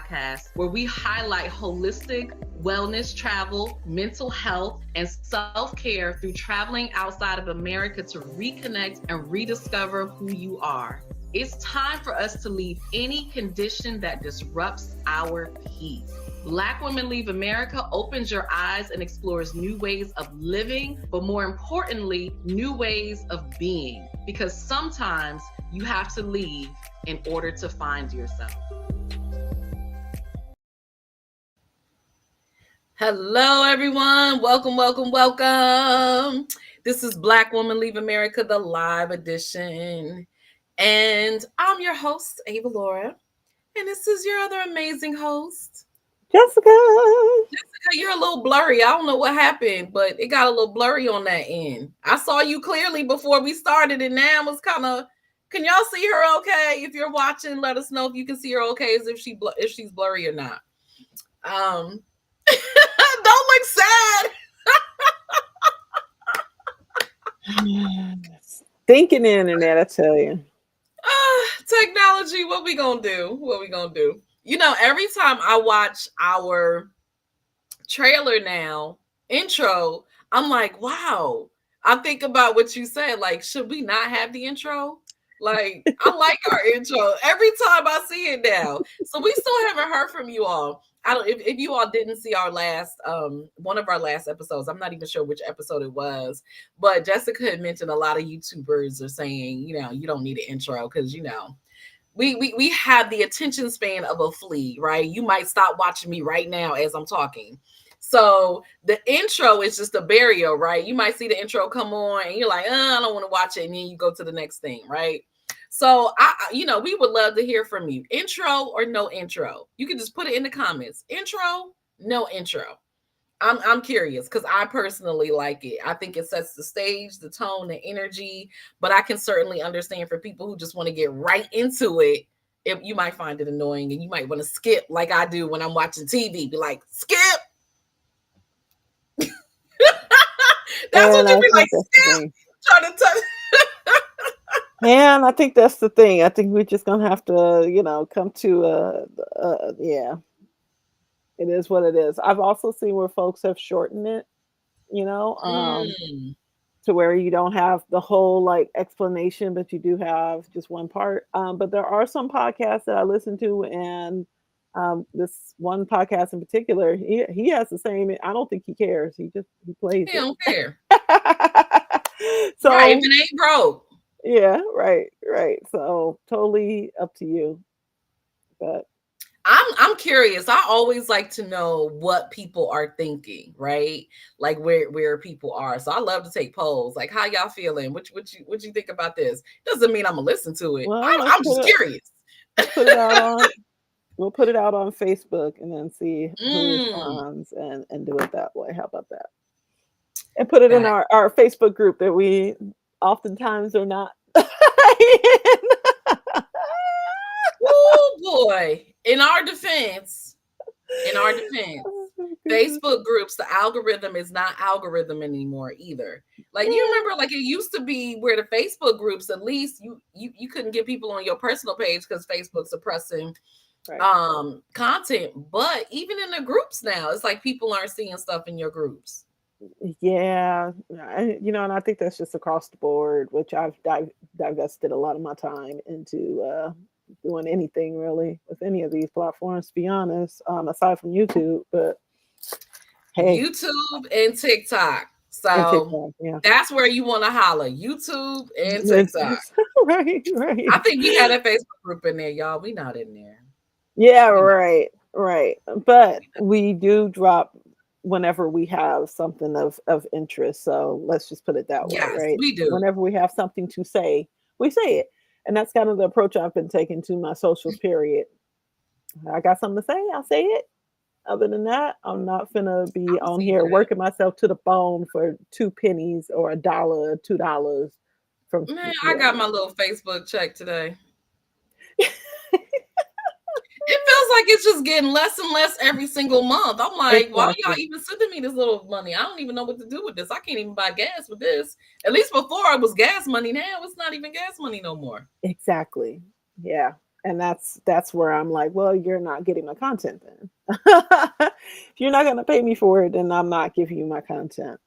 podcast where we highlight holistic wellness, travel, mental health, and self-care through traveling outside of America to reconnect and rediscover who you are. It's time for us to leave any condition that disrupts our peace. Black Women Leave America opens your eyes and explores new ways of living, but more importantly, new ways of being. Because sometimes you have to leave in order to find yourself. Hello, everyone. Welcome, welcome, welcome. This is Black Women Leave America, the live edition. And I'm your host, Avalaura. And this is your other amazing host, Jessica, you're a little blurry. I don't know what happened, but it got a little blurry on that end. I saw you clearly before we started, and now it's kind of. Can y'all see her okay? If you're watching, let us know if you can see her okay, as if she's blurry or not. Don't look sad. thinking internet, I tell you. Technology. What we gonna do? You know, every time I watch our trailer now, intro, I'm like, wow. I think about what you said. Like, should we not have the intro? Like, I like our intro every time I see it now. So we still haven't heard from you all. I don't. If you all didn't see our last one of our last episodes, I'm not even sure which episode it was, but Jessica had mentioned a lot of YouTubers are saying, you know, you don't need an intro because, you know, we have the attention span of a flea, right? You might stop watching me right now as I'm talking. So the intro is just a barrier, right? You might see the intro come on and you're like, I don't want to watch it. And then you go to the next thing, right? So we would love to hear from you. Intro or no intro? You can just put it in the comments. Intro, no intro. I'm curious because I personally like it. I think it sets the stage, the tone, the energy, but I can certainly understand for people who just want to get right into it. If you might find it annoying and you might want to skip like I do when I'm watching TV, be like, skip. That's what you be like, skip. Trying to touch. Man, I think that's the thing. I think we're just gonna have to, come to yeah. It is what it is. I've also seen where folks have shortened it, to where you don't have the whole like explanation, but you do have just one part. But there are some podcasts that I listen to, and this one podcast in particular, he has the same. I don't think he cares. He plays. He don't care. So right, if it ain't broke. Yeah, right. So totally up to you. But I'm curious. I always like to know what people are thinking, right? Like where people are. So I love to take polls. Like, how y'all feeling? What you think about this? Doesn't mean I'm gonna listen to it. well, I'm just curious. Put it out on. We'll put it out on Facebook and then see who responds and do it that way. How about that? And put it in our Facebook group that we oftentimes are not. Oh boy. In our defense, Facebook groups, the algorithm is not algorithm anymore either. Like, you remember, like, it used to be where the Facebook groups, at least you couldn't get people on your personal page because Facebook's suppressing content. But even in the groups now, it's like people aren't seeing stuff in your groups. Yeah, and I think that's just across the board, which I've divested a lot of my time into doing anything really with any of these platforms, to be honest, aside from YouTube. But hey, YouTube and TikTok. So that's where you want to holler. YouTube and TikTok. Right. I think we had a Facebook group in there, y'all. We not in there. Yeah, right. But we do drop whenever we have something of interest. So let's just put it that way, right? We do. Whenever we have something to say, we say it. And that's kind of the approach I've been taking to my socials, period. I got something to say, I'll say it. Other than that, I'm not finna be on here working myself to the bone for 2 pennies or $1, $2 from. Man, I got my little Facebook check today. It feels like it's just getting less and less every single month. I'm like, why are y'all even sending me this little money? I don't even know what to do with this. I can't even buy gas with this. At least before it was gas money. Now it's not even gas money no more. Exactly. Yeah. And that's where I'm like, well, you're not getting my content then. If you're not going to pay me for it, then I'm not giving you my content.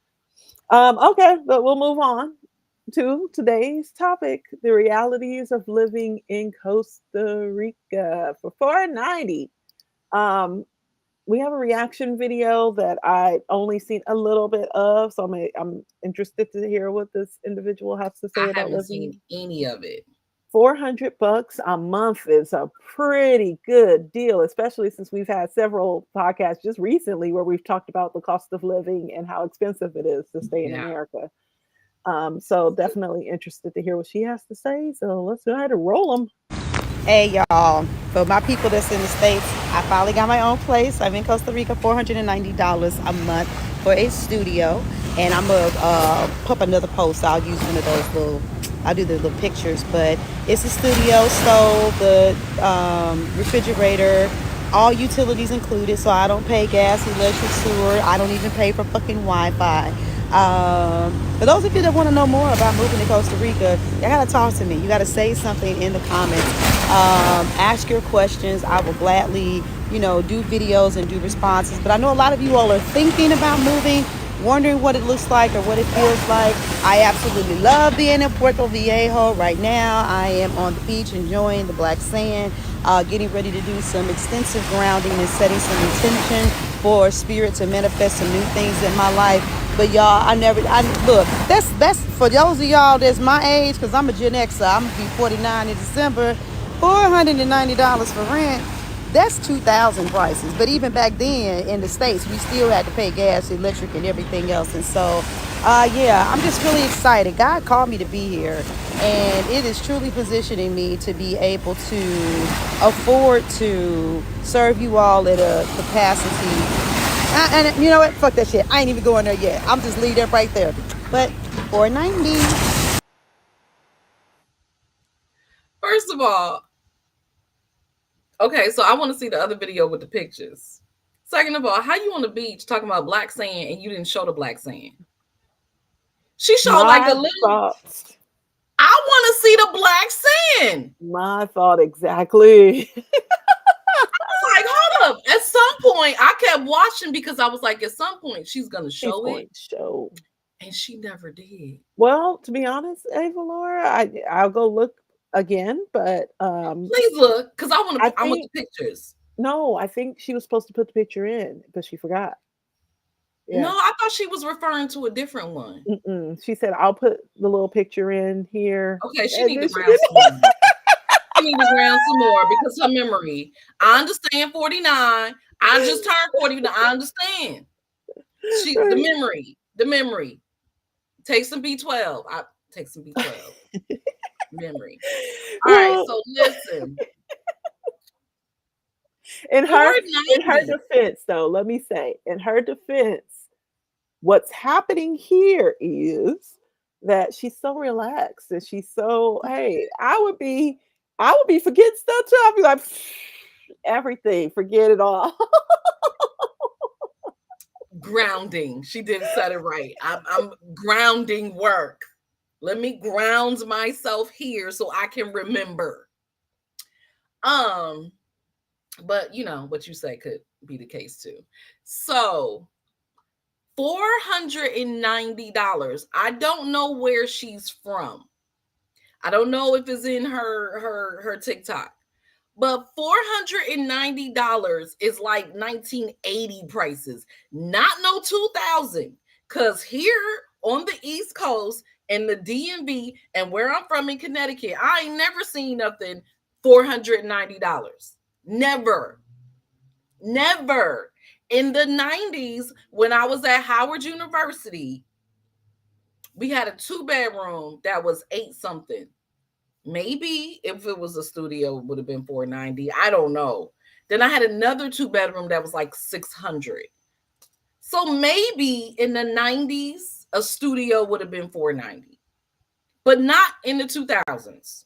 Okay, but we'll move on to today's topic: the realities of living in Costa Rica for 490. Um, we have a reaction video that I only seen a little bit of, so I'm interested to hear what this individual has to I say about haven't seen living. any of it. $400 a month is a pretty good deal, especially since we've had several podcasts just recently where we've talked about the cost of living and how expensive it is to stay in Yeah. America. So definitely interested to hear what she has to say. So let's go ahead and roll them. Hey y'all, for my people that's in the States, I finally got my own place. I'm in Costa Rica, $490 a month for a studio. And I'm going to put up another post. I'll use one of those I'll do the little pictures. But it's a studio, stove, the refrigerator, all utilities included. So I don't pay gas, electric, sewer. I don't even pay for fucking Wi-Fi. For those of you that want to know more about moving to Costa Rica, you gotta talk to me. You gotta say something in the comments. Ask your questions. I will gladly, do videos and do responses. But I know a lot of you all are thinking about moving, wondering what it looks like or what it feels like. I absolutely love being in Puerto Viejo right now. I am on the beach enjoying the black sand, getting ready to do some extensive grounding and setting some intention for spirit to manifest some new things in my life. But y'all, I look. That's for those of y'all that's my age, because I'm a Gen Xer. I'm gonna be 49 in December. $490 for rent. That's 2,000 prices. But even back then in the States, we still had to pay gas, electric, and everything else. And so, yeah, I'm just really excited. God called me to be here, and it is truly positioning me to be able to afford to serve you all at a capacity. And you know what? Fuck that shit. I ain't even going there yet. I'm just leave that right there. But 490. First of all, okay, so I want to see the other video with the pictures. Second of all, how you on the beach talking about black sand and you didn't show the black sand? She showed like a My little. thoughts. I want to see the black sand. My thought exactly. I was like, hold up. At some point, I kept watching because I was like, at some point, she's gonna She's show it, going to show. and she never did. Well, to be honest, Avalaura, I'll go look again, but Please look, because I want I to. I want think the pictures. no, I think she was supposed to put the picture in, but she forgot. No, Yeah. I thought she was referring to a different one. Mm-mm. She said, "I'll put the little picture in here," Okay, she and need to then she ground did. some more. She need to ground some more because her memory. I understand 49. I just turned 40. I understand. The Right. memory, the memory. Take some B12. I take some B12. Memory. All right, Well, so listen. in her 490. defense, though, let me say, in her defense, what's happening here is that she's so relaxed and she's so, hey, I would be forgetting stuff too. I'd be like, everything, forget it all. Grounding. She did set it right. I'm grounding work. Let me ground myself here so I can remember. Um, but what you say could be the case too. So $490. I don't know where she's from. I don't know if it's in her TikTok. But $490 is like 1980 prices, not no 2000. Cause here on the East Coast and the DMV and where I'm from in Connecticut, I ain't never seen nothing $490. Never. Never. In the 90s, when I was at Howard University, we had a 2-bedroom that was 8 something. Maybe if it was a studio, it would have been 490. I don't know. Then I had another 2-bedroom that was like 600. So maybe in the 90s, a studio would have been 490, but not in the 2000s.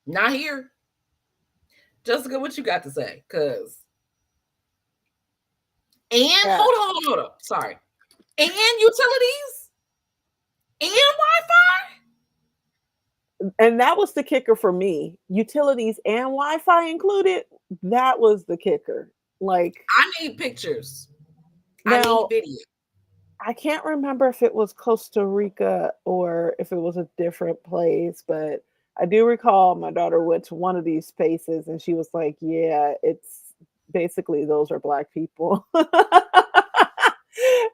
Not here. Jessica, what you got to say? Cause and Yeah. hold on. Sorry. And utilities and Wi-Fi. And that was the kicker for me. Utilities and Wi-Fi included. That was the kicker. Like I need pictures. I need now, video. I can't remember if it was Costa Rica or if it was a different place, but I do recall my daughter went to one of these spaces and she was like, "Yeah, it's basically those are black people."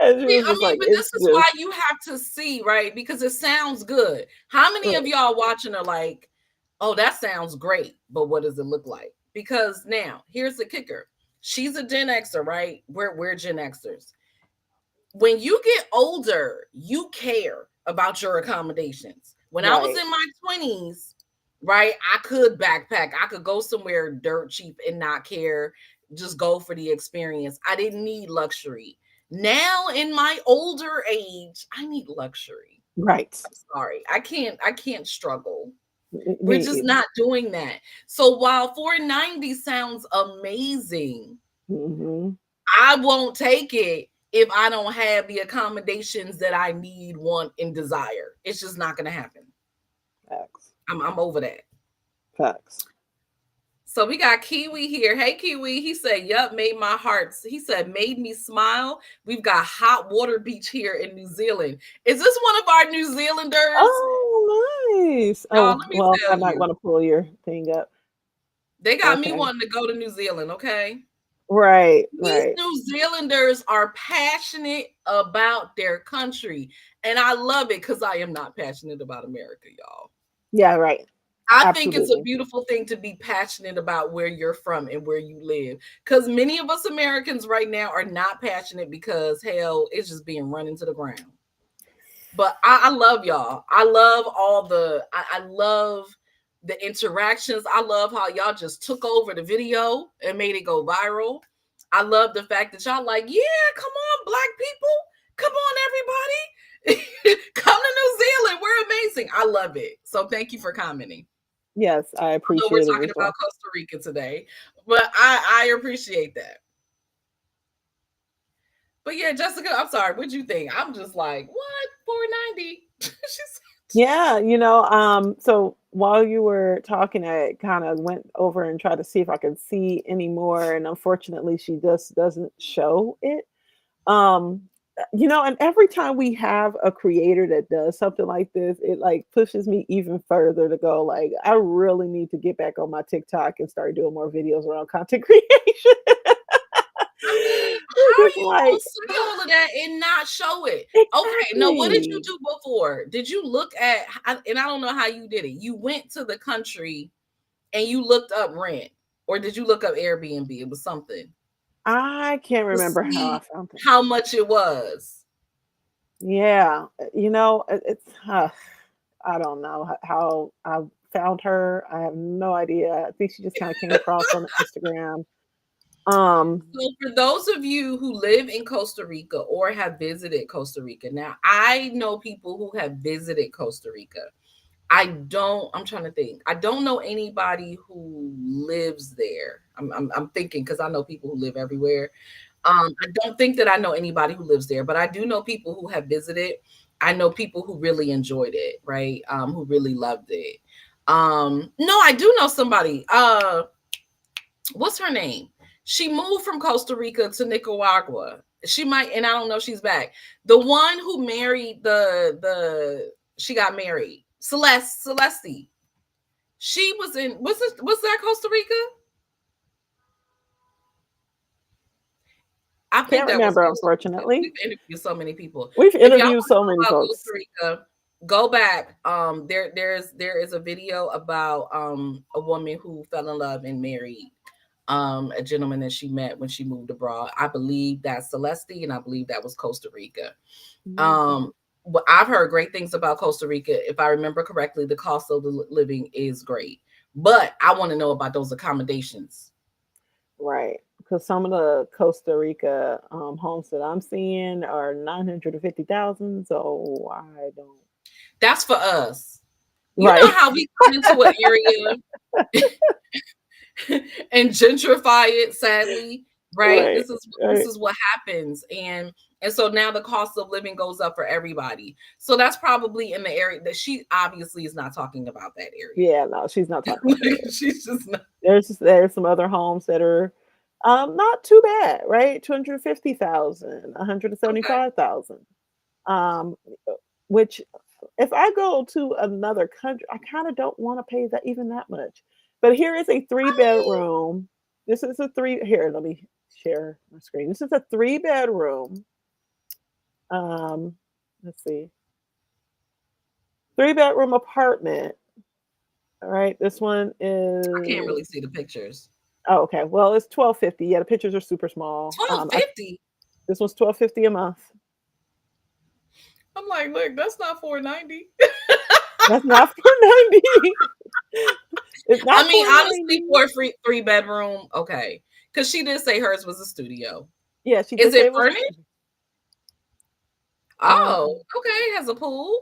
And she See, was I just mean, like, but "It's this is why just you have to see, right? Because it sounds good. How many of right, y'all watching are like, oh, that sounds great, but what does it look like? Because now here's the kicker. She's a Gen Xer, right? We're Gen Xers. When you get older, you care about your accommodations. When I was right, in my 20s, right, I could backpack. I could go somewhere dirt cheap and not care, just go for the experience. I didn't need luxury. Now in my older age, I need luxury. right." I'm sorry. I can't struggle. We're Me just either. not doing that. So while 490 sounds amazing, Hmm. I won't take it if I don't have the accommodations that I need, want, and desire. It's just not going to happen. Facts, I'm over that. facts. So we got Kiwi here. Hey, Kiwi. He said, yup, made my heart. He said, made me smile. We've got hot water beach here in New Zealand. Is this one of our New Zealanders? Oh, nice. Y'all, Oh, let me well, tell I'm not you. going to pull your thing up. They got me Okay. wanting to go to New Zealand, okay? Right, These right. New Zealanders are passionate about their country. And I love it because I am not passionate about America, y'all. Yeah, right. I think it's a Absolutely. beautiful thing to be passionate about where you're from and where you live. Because many of us Americans right now are not passionate because hell, it's just being run into the ground. But I love y'all. I love I love the interactions. I love how y'all just took over the video and made it go viral. I love the fact that y'all like, yeah, come on, black people. Come on, everybody. Come to New Zealand. We're amazing. I love it. So thank you for commenting. Yes, I I know we're appreciate it talking as about well. Costa Rica today, but I appreciate that. But yeah, Jessica, I'm sorry. What'd you think? I'm just like, what? 490? She's Yeah, so while you were talking, I kind of went over and tried to see if I could see any more, and unfortunately, she just doesn't show it. Um, and every time we have a creator that does something like this, it like pushes me even further to go like I really need to get back on my TikTok and start doing more videos around content creation. I mean, how are Because you gonna like say all of that and not show it? Okay, no, what did you exactly. do before? Did you look at and I don't know how you did it. You went to the country and you looked up rent, or did you look up Airbnb? It was something I can't to remember how I see found them. how much it was. Yeah, it's I don't know how I found her. I have no idea. I think she just kind of came across on Instagram. Um, So for those of you who live in Costa Rica or have visited Costa Rica, now I know people who have visited Costa Rica. I'm trying to think. I don't know anybody who lives there. I'm thinking because I know people who live everywhere. I don't think that I know anybody who lives there, but I do know people who have visited. I know people who really enjoyed it, right? Who really loved it. No, I do know somebody. What's her name? She moved from Costa Rica to Nicaragua. She might, and I don't know if she's back. The one who married she got married. Celeste. She was in was that Costa Rica? I think can't that was remember Costa Rica. We've unfortunately. interviewed so many people. We've If y'all interviewed want to so know many about Costa folks. Rica, go back. There is a video about a woman who fell in love and married a gentleman that she met when she moved abroad. I believe that's Celeste, and I believe that was Costa Rica. Okay. Um, well, I've heard great things about Costa Rica. If I remember correctly, the cost of the living is great, but I want to know about those accommodations. Right. Because some of the Costa Rica homes that I'm seeing are 950,000. So I don't. That's for us. You know Right. how we come into an area and gentrify it, sadly. right? Right. This Right. is what happens, and so now the cost of living goes up for everybody. So that's probably in the area that she obviously is not talking about that area. Yeah, no, she's not talking about Like, that. she's just not. There's some other homes that are not too bad, right? 250,000, Okay. 175,000. Um which if I go to another country, I kind of don't want to pay that even that much. But here is a three I mean, bedroom. This is a three here, let me share my screen. This is a three bedroom. Um let's see. Three bedroom apartment. All right. This one I can't is really see the pictures. oh, okay. Well, it's 1250. Yeah, the pictures are super small. 1250. This one's 1250 a month. I'm like, look, that's not 490. That's not 490. It's I not mean, honestly, 490. for a free bedroom, okay. Because she did say hers was a studio. Yeah, she Is did say it it was. furnished? Oh, Um, okay. It has a pool.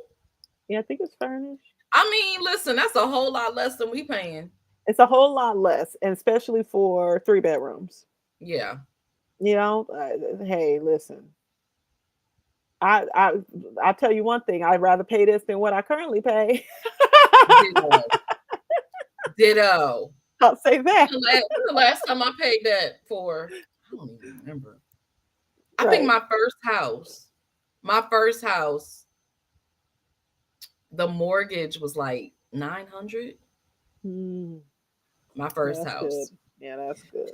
yeah, I think it's furnished. I mean, listen, that's a whole lot less than we paying. It's a whole lot less, and especially for three bedrooms. Yeah. Hey, listen. I I I tell you one thing. I'd rather pay this than what I currently pay. Ditto. Ditto. I'll say that. When the last time I paid that for? I don't even remember. I think Right. my first house, the mortgage was like 900. Mm, My yeah, first that's good. house. Yeah, that's good.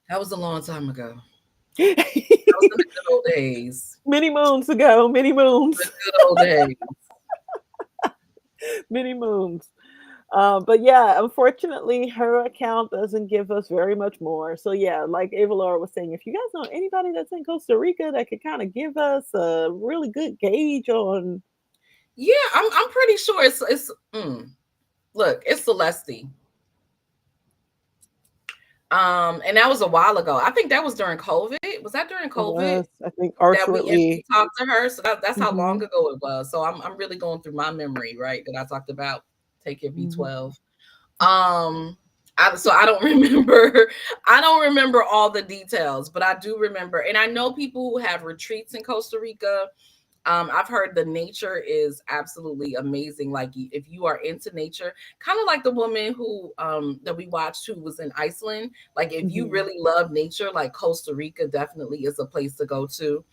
That was a long time ago. That was in the good old days. Many moons ago, many The moons, good old days. many moons. But yeah, unfortunately, her account doesn't give us very much more. So yeah, like Avalaura was saying, if you guys know anybody that's in Costa Rica that could kind of give us a really good gauge on, Yeah, I'm pretty sure look, it's Celeste. And that was a while ago. I think that was during COVID. Was that during it COVID was, I think, that we artfully. talked to her? So that's how long Hmm. ago it was. So I'm really going through my memory, right? That I talked about take your Hmm. B12. Um, so I don't remember. I don't remember all the details, but I do remember, and I know people who have retreats in Costa Rica. I've heard the nature is absolutely amazing. Like if you are into nature, kind of like the woman who that we watched who was in Iceland. Like if you Hmm. really love nature, like Costa Rica definitely is a place to go to.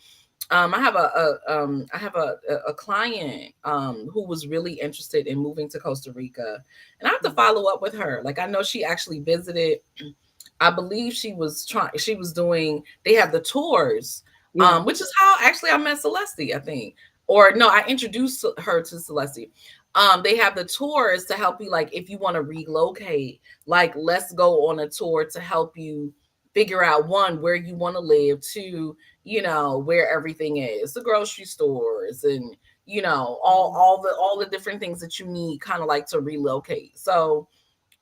I have a client who was really interested in moving to Costa Rica, and I have to follow up with her. Like I know she actually visited. I believe she was doing. They have the tours, Yeah. which is how actually I met Celeste. I think, or no, I introduced her to Celeste. They have the tours to help you, like if you want to relocate. Like let's go on a tour to help you figure out one where you want to live, two where everything is, the grocery stores, and all the different things that you need kind of like to relocate. So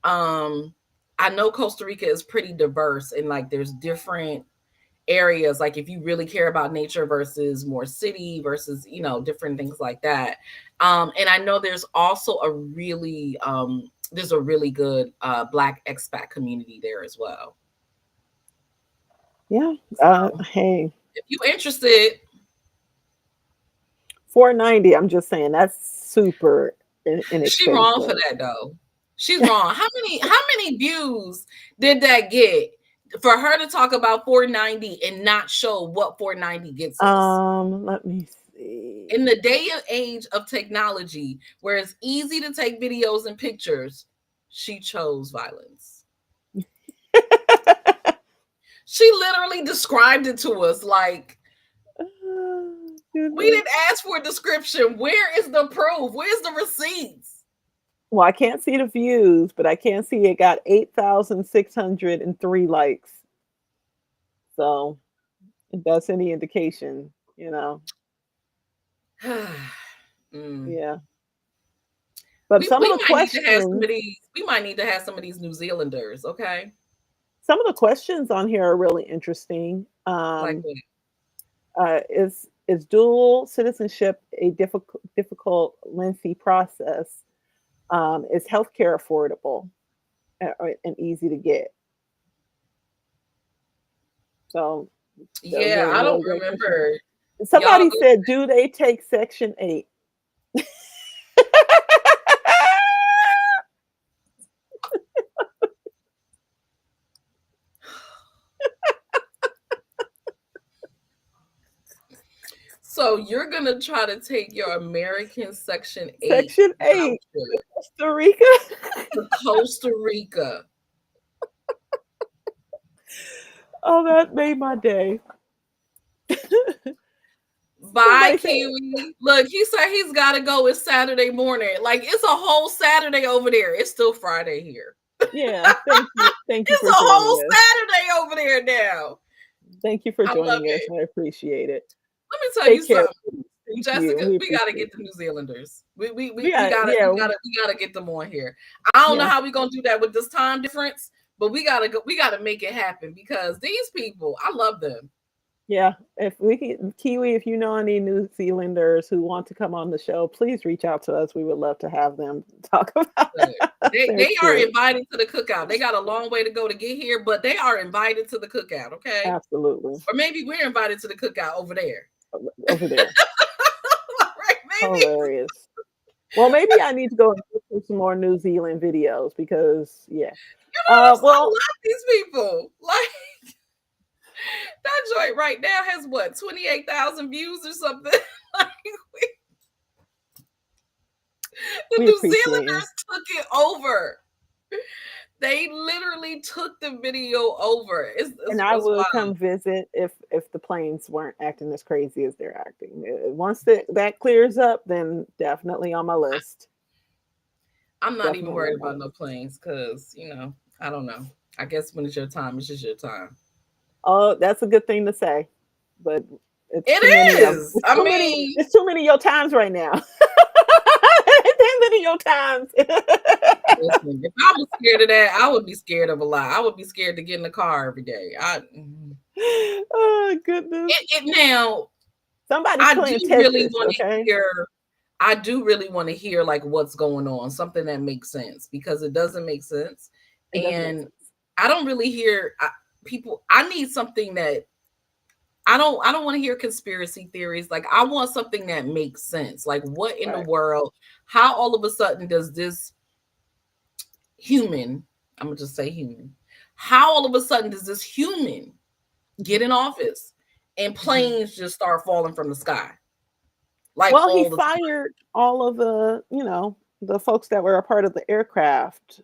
um I know Costa Rica is pretty diverse, and like there's different areas, like if you really care about nature versus more city versus different things like that. And I know there's a really good black expat community there as well. Yeah. So Hey, if you're interested, 490. I'm just saying that's super she wrong for inexpensive. that though. She's wrong. How many views did that get for her to talk about 490 and not show what 490 gets us? Let me see. In the day and age of technology, where it's easy to take videos and pictures, she chose violence. She literally described it to us like we Goodness. didn't ask for a description. Where is the proof? Where's the receipts? Well, I can't see the views, but I can see it got 8,603 likes. So if that's any indication. Mm. Yeah. But We might need to have some of these. We might need to have some of these New Zealanders. Okay, some of the questions on here are really interesting. like what? Is dual citizenship a lengthy process? Is healthcare affordable and easy to get? So Yeah, I don't really great for sharing. remember. Y'all Somebody go. said, "Do they take Section 8?" So you're gonna try to take your American Section 8 Section 8, voucher Costa Rica. to Costa Rica. Oh, that made my day. Bye, Somebody said, Kiwi. Look, he said he's got to go. It's Saturday morning. Like, it's a whole Saturday over there. It's still Friday here. "Yeah, thank you It's for a joining whole us. Saturday over there now. Thank you for I love joining us. it. I appreciate it. Let me tell you Take care. something, Thank you. Jessica. We We gotta appreciate get it. the New Zealanders. We got, yeah, We gotta get them on here. I don't know yeah, how we gonna do that with this time difference, but we gotta go. We gotta make it happen because these people, I love them. yeah. If we can, Kiwi, if you know any New Zealanders who want to come on the show, please reach out to us. We would love to have them talk about Look, their they are experience. invited to the cookout. They got a long way to go to get here, but they are invited to the cookout. Okay, Absolutely. or maybe we're invited to the cookout over there. Over there. Right? Maybe. Hilarious. Well, maybe I need to go and look for some more New Zealand videos because, yeah. You know this? I Well, love these people. Like, that joint right now has what, 28,000 views or something. Like, the we New appreciate you. Zealanders took it over. They literally took the video over. And I It's would wild. come visit if the planes weren't acting as crazy as they're acting. Once that clears up, then definitely on my list. I'm not even Definitely worried on my about no list. planes because, I don't know. I guess when it's your time, it's just your time. Oh, that's a good thing to say, but it's It too many of is. I mean, it's too many of your times right now. Too many of your times. listen, if I was scared of that, I would be scared of a lot. I would be scared to get in the car every day. Oh goodness. Now, Somebody's I do playing really Tetris, want to okay? hear. I do really want to hear like what's going on, something that makes sense because it doesn't make sense, It doesn't make and sense. I don't really hear people. I need something that I don't want to hear conspiracy theories. Like I want something that makes sense. Like what in the Right. world? How all of a sudden does this human? I'm gonna just say human. How all of a sudden does this human get in office and Mhm. planes just start falling from the sky like Well, he all the time? fired all of the folks that were a part of the aircraft.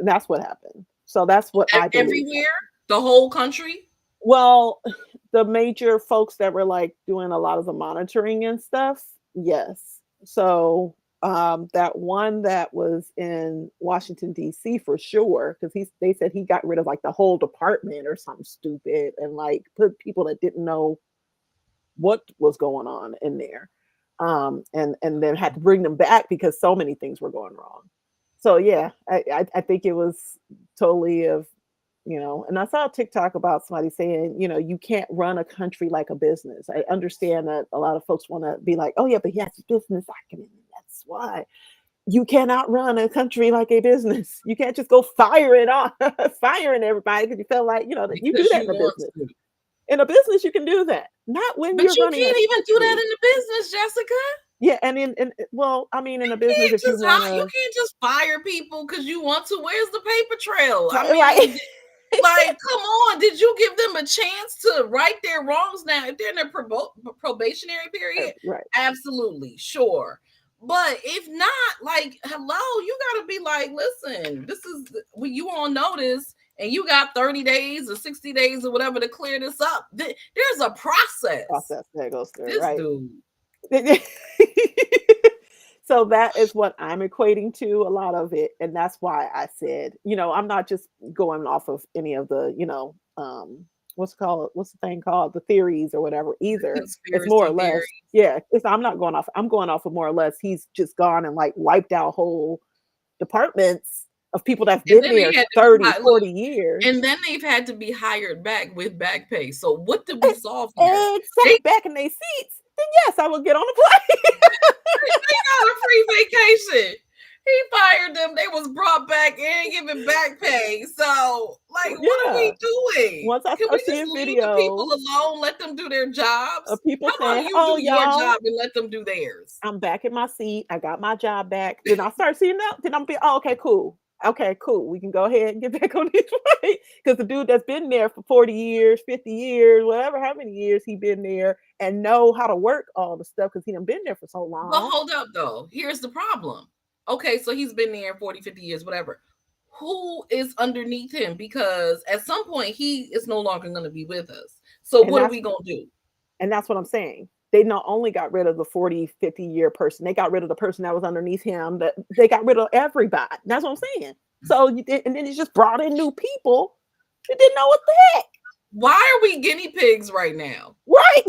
That's what happened. So that's what I believe Everywhere, happened. the whole country. Well, the major folks that were like doing a lot of the monitoring and stuff, yes. So that one that was in Washington D.C. for sure, because they said he got rid of like the whole department or something stupid and like put people that didn't know what was going on in there, and then had to bring them back because so many things were going wrong. So yeah, I think it was totally of and I saw a TikTok about somebody saying, you can't run a country like a business. I understand that a lot of folks want to be like, oh yeah, but he has a business acumen. That's why you cannot run a country like a business. You can't just go firing on firing everybody because you feel like that you do Because that you in a want business. to. In a business, you can do that. Not when But you're you running a can't even do that country. in the business, Jessica. Yeah, and well, I mean, in a You business, can't if you just want you to, can't just fire people because you want to. Where's the paper trail? I right, mean, like, come on. Did you give them a chance to right their wrongs now? If they're in their probationary period, right, absolutely, sure. But if not, like, hello, you got to be like, listen, this is when you on notice and you got 30 days or 60 days or whatever to clear this up. There's a process. process that goes through, This right. dude. So that is what I'm equating to a lot of it, and that's why I said, I'm not just going off of any of the, what's the thing called, the theories or whatever either. It's more or Conspiracy theory. less, yeah. I'm not going off. I'm going off of more or less. He's just gone and like wiped out whole departments of people that's And been then there they had to be 30, look, 40 and years. then they've had to be hired back with back pay. So what did we solve here? And They, sat back in their seats. Then yes, I will get on the plane. they got a free vacation. He fired them. They was brought back and given back pay. So, like, what are Yeah. we doing? Once I Can we start just seeing leave the people videos alone? Let them do their jobs. of people How about saying, you "Oh, do your y'all, job and let them do theirs? I'm back in my seat. I got my job back." Then I start seeing that. Then I'm be, "Oh, okay, cool. Okay, cool. We can go ahead and get back on this way." Because the dude that's been there for 40 years, 50 years, whatever, how many years he been there, and know how to work all the stuff because he done been there for so But long. hold up, though. Here's the problem. Okay, so he's been there 40, 50 years, whatever. Who is underneath him? Because at some point, he is no longer going to be with us. So, And what are that's we going to do? and that's what I'm saying. They not only got rid of the 40, 50-year person, they got rid of the person that was underneath him, that they got rid of everybody. That's what I'm saying. So and then he just brought in new people that didn't know what the heck. Why are we guinea pigs right now? Right.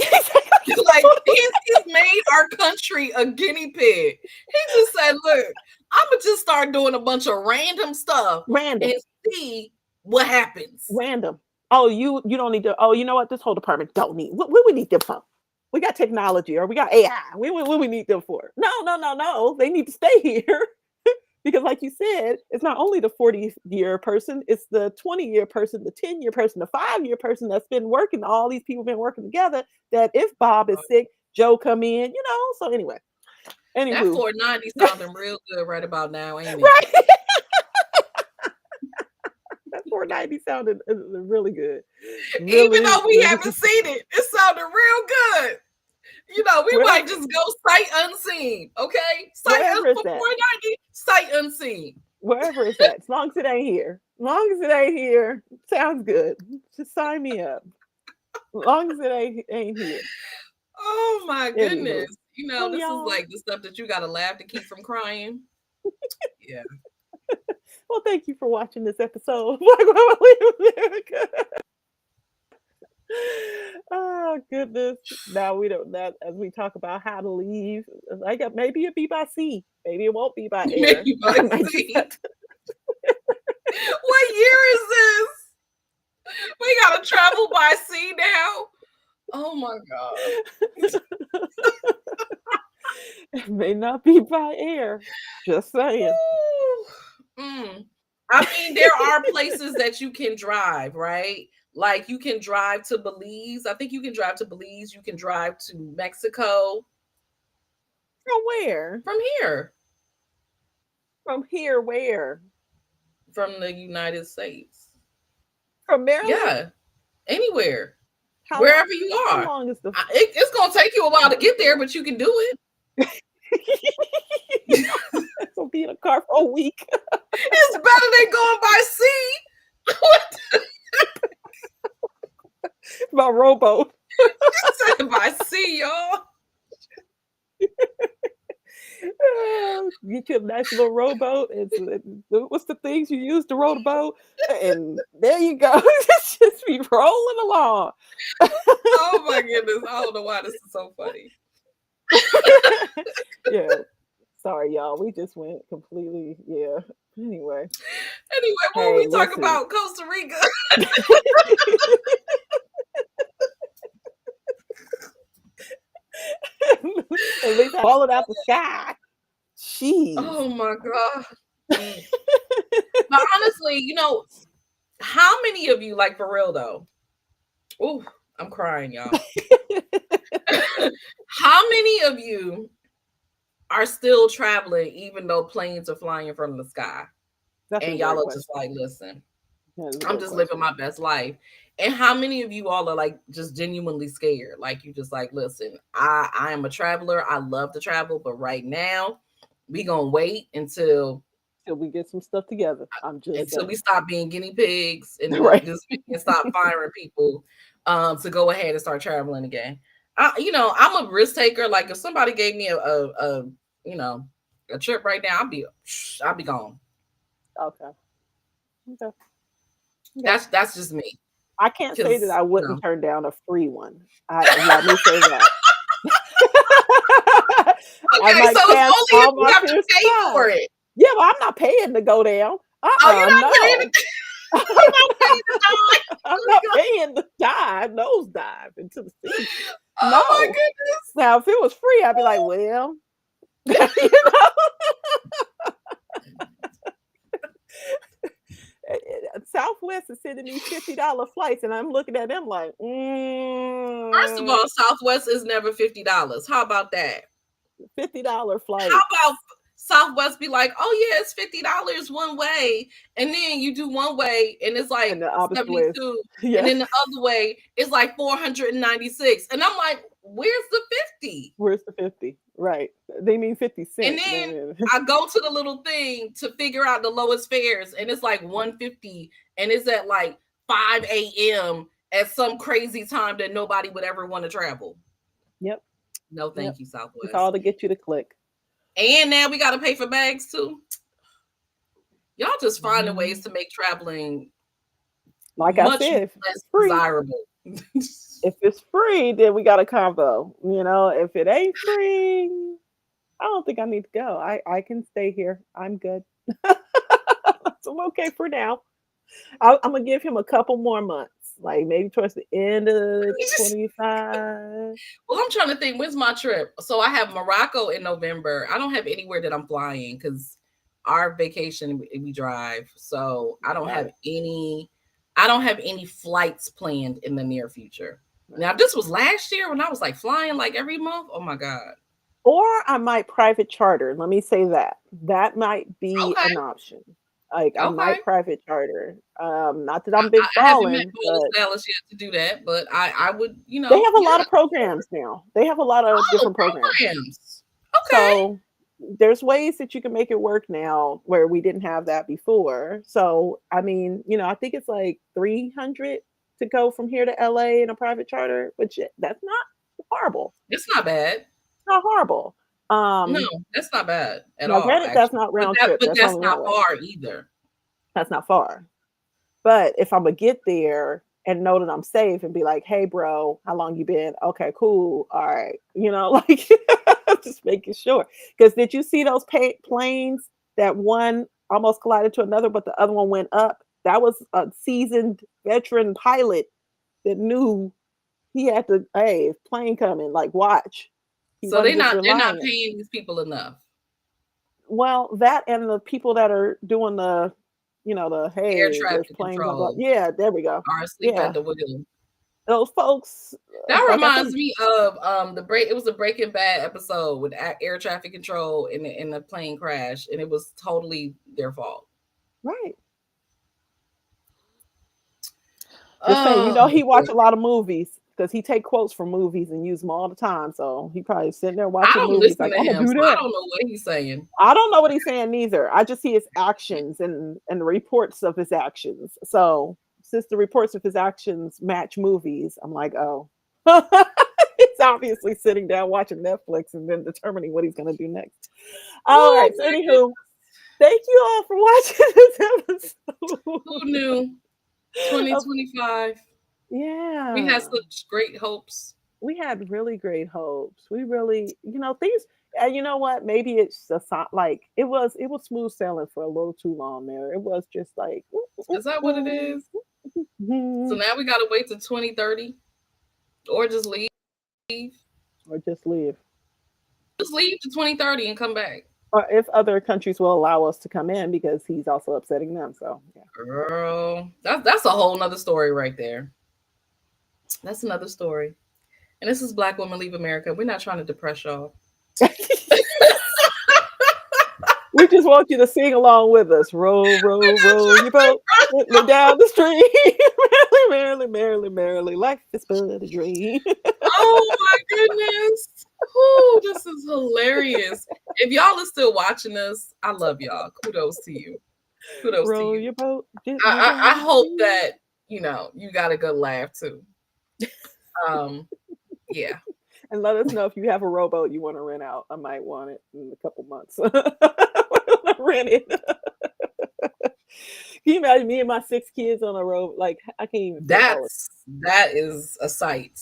Like he's made our country a guinea pig. He just said, "Look, I'm gonna just start doing a bunch of random stuff Random. and see what happens." Random. Oh, you don't need to. Oh, you know what? This whole department don't need. What we need them for? We got technology or we got AI. What we need them for? No. They need to stay here because, like you said, it's not only the 40-year person, it's the 20-year person, the 10-year person, the 5-year person that's been working. All these people been working together. That if Bob is sick, Joe come in. So anyway, That anywho, 490 sounding real good right about now, ain't it? right? That 490 sounded really good. Even Really, though we really haven't seen it, it sounded real good. We might just go sight unseen, okay? Wherever For it's at. 490, sight unseen. Wherever it's at, as long as it ain't here. As long as it ain't here, sounds good. Just sign me up. As long as it ain't here. Oh my Anywho. goodness. Well, This is y'all. like the stuff that you gotta laugh to keep from crying. Yeah. Well, thank you for watching this episode of Black Women Leave America. Oh goodness. Now we don't that as we talk about how to leave. Like maybe it'll be by sea. Maybe it won't be by air. Maybe by sea. What year is this? We gotta travel by sea now. Oh my god. It may not be by air. Just saying. I mean, there are places that you can drive, right? Like you can drive to Belize. I think you can drive to Belize. You can drive to Mexico. From where? From here. From here, where? From the United States. From Maryland? Yeah. Anywhere. Wherever you are. How long is the it's gonna take you a while to get there, but you can do it. It's gonna be in a car for a week. It's better than going by sea. By rowboat. By sea, y'all. Get you a nice little rowboat. What's the things you use to row the boat? And there you go. Just be rolling along. Oh my goodness. I don't know why this is so funny. Yeah. Sorry, y'all. We just went completely, yeah. Anyway, when we talk about Costa Rica. At least falling out the sky. Jeez. Oh my god. But honestly, how many of you, like for real though? Oh, I'm crying, y'all. How many of you are still traveling even though planes are flying from the sky? And y'all are just like, listen, I'm just living my best life. And how many of you all are like just genuinely scared? Like you just like, listen, I am a traveler. I love to travel, but right now we gonna wait until we get some stuff together. Until we stop being guinea pigs and right. just stop firing people to go ahead and start traveling again. I'm a risk taker. Like if somebody gave me a trip right now, I'll be gone. Okay. That's just me. I can't say that I wouldn't turn down a free one. Let me say that. Okay, so it's only if you have to pay for it. Yeah, but I'm not paying to go down. You're not paying I'm not paying to dive, nose dive into the sea. Oh my goodness. Now, if it was free, I'd be like, well, Southwest is sending me $50 flights, and I'm looking at them like, First of all, Southwest is never $50. How about that? $50 How flights. about Southwest be like, oh yeah, it's $50 one way, and then you do one way and it's And like the opposite way is, 72, and yes. then the other way is like 496. And I'm like, where's the 50? Where's the 50? Right. They mean 50 And cents. They then mean, I go to the little thing to figure out the lowest fares, and it's like 150, and it's at like 5 a.m. at some crazy time that nobody would ever want to travel. yep. No, Yep. thank you, It's Southwest. all to get you to click. And now we got to pay for bags too. Y'all just finding ways Mhm. to make traveling Like I much said, if less it's free. desirable. If it's free, then we got a combo. If it ain't free, I don't think I need to go. I can stay here. I'm good. So I'm okay for now. I'm gonna give him a couple more months, like maybe towards the end of 25. Well, I'm trying to think, when's my trip? So I have Morocco in November. I don't have anywhere that I'm flying because our vacation we drive. So Got it. I don't have any flights planned in the near future. Now, Right. if this was last year when I was like flying like every month, oh my God. Or I might private charter. Let me say that. That might be Okay. an option. Like I Okay. might private charter. Not that I'm big I haven't met balling, Paulus but Dallas yet to do that, but I would, they have a lot yeah. of programs now. They have a lot of Oh, different programs. programs. Okay. So there's ways that you can make it work now where we didn't have that before. So I mean, I think it's like 300 to go from here to LA in a private charter, which that's not horrible. It's not bad. It's not horrible. No, Um that's not bad at Now all, granted that's actually. not But round trip. That's that's only not one way. far either. That's not far. But if I'm gonna get there and know that I'm safe and be like, "Hey, bro, how long you been? Okay, cool. All right." Like just making sure. Because did you see those planes that one almost collided to another, but the other one went up? That was a seasoned veteran pilot that knew he had to, hey, plane coming, like watch. He So wasn't just they're not relying. paying these people enough. Well, that and the people that are doing the Air hey, there's traffic planes on board. control Yeah, there we go. are asleep at Yeah, the wheel. those folks, That like I reminds said, me of the break. It was a Breaking Bad episode with air traffic control in the plane crash, and it was totally their fault. right. Just saying, Oh he boy. watch a lot of movies because he take quotes from movies and use them all the time. So he probably sitting there I watching don't movies listen like, to I'm gonna him, do so I that. don't know what he's saying. I don't know what he's saying neither. I just see his actions and the reports of his actions. So since the reports of his actions match movies, I'm like, oh, he's obviously sitting down watching Netflix and then determining what he's going to do next. All Oh right. So, my goodness. anywho, thank you all for watching this Who episode. knew? of, 2025. We had yeah, such great hopes. we had really great hopes. We really, things. And you know what? Maybe it's like it was smooth sailing for a little too long there. It was just like, Is that what it is? So now we gotta wait to 2030, or just leave. or just leave. Just leave to 2030 and come back. Or if other countries will allow us to come in because he's also upsetting them. So Girl, that's a whole nother story right there. That's another story. And this is Black Women Leave America. We're not trying to depress y'all. yeah. We just want you to sing along with us. Row, row, row your boat gently down the stream. Merrily, merrily, merrily, merrily. Life is but a dream. Oh my goodness. Whew, this is hilarious. If y'all are still watching us, I love y'all. Kudos to you. Kudos to Row you. your boat gently I down the hope stream. that you got a good laugh too. Um, yeah. And let us know if you have a rowboat you want to rent out. I might want it in a couple months. Rent it. Can you imagine me and my 6 kids on a row? Like I can't even fit all of That is a sight.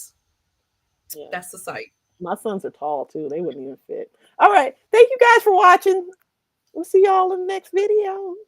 it. Yeah. That's a sight. My sons are tall too. They wouldn't even fit. All right. Thank you guys for watching. We'll see y'all in the next video.